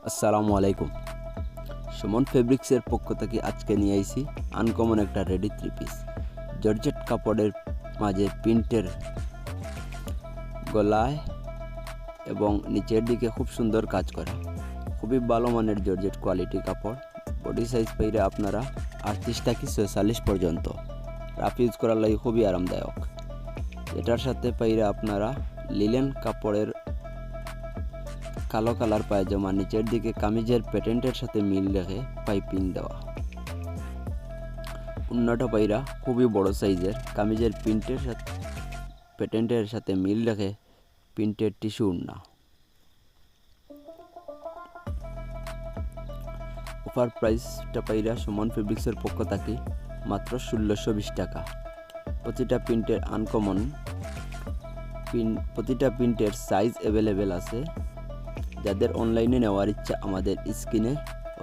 আসসালামু আলাইকুম। সুমন ফেব্রিক্সের পক্ষ থেকে আজকে নিয়ে আইছি আনকমন একটা রেডি থ্রি পিস জর্জেট কাপড়ের মাঝে প্রিন্টের গলায় এবং নিচের দিকে খুব সুন্দর কাজ করা, খুবই ভালো মানের জর্জেট কোয়ালিটি কাপড়। বডি সাইজ পাইরে আপনারা 38 থেকে 46 পর্যন্ত রাফ ইউজ করার লাগে খুবই আরামদায়ক। এটার সাথে পাইরে আপনারা লিলেন কাপড়ের কালো কালার পায়জামা, নিচের দিকে কামিজের প্যাটার্নের সাথে মিল রেখে পাইপিং দেওয়া। উন্নাটা পাইরা খুবই বড় সাইজের, কামিজের প্রিন্টের সাথে প্যাটার্নের সাথে মিল রেখে প্রিন্টের টিস্যু উন্না। অফার প্রাইসটা পাইরা সুমন ফেব্রিক্সের পক্ষ থেকে মাত্র 1620 টাকা। প্রতিটা প্রিন্টের আনকমন প্রতিটা প্রিন্টের সাইজ অ্যাভেলেবেল আছে। যাদের অনলাইনে নেওয়ার ইচ্ছা আমাদের স্ক্রিনে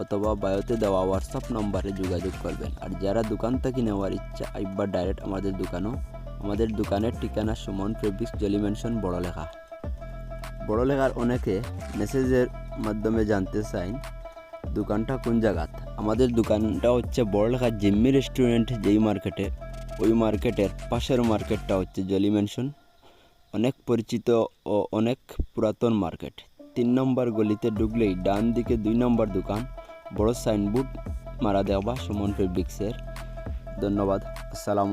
অথবা বায়োতে দেওয়া হোয়াটসঅ্যাপ নম্বরে যোগাযোগ করবেন। আর যারা দোকান থেকে নেওয়ার ইচ্ছা একবার ডাইরেক্ট আমাদের দোকানের ঠিকানা সুমন ফেব্রিক্স জলি মেনশন বড় লেখার অনেকে মেসেজের মাধ্যমে জানতে চান দোকানটা কোন জায়গাত। আমাদের দোকানটা হচ্ছে বড় লেখা জিম্মি রেস্টুরেন্ট, যেই মার্কেটে ওই মার্কেটের পাশের মার্কেটটা হচ্ছে জলি মেনশন, অনেক পরিচিত ও অনেক পুরাতন মার্কেট। 3 নম্বর গলিতে ঢুকলেই ডান দিকে 2 নম্বর দোকান, বড় সাইনবোর্ড মারা দেওয়া সুমন ফেব্রিক্সের। ধন্যবাদ। আসসালামু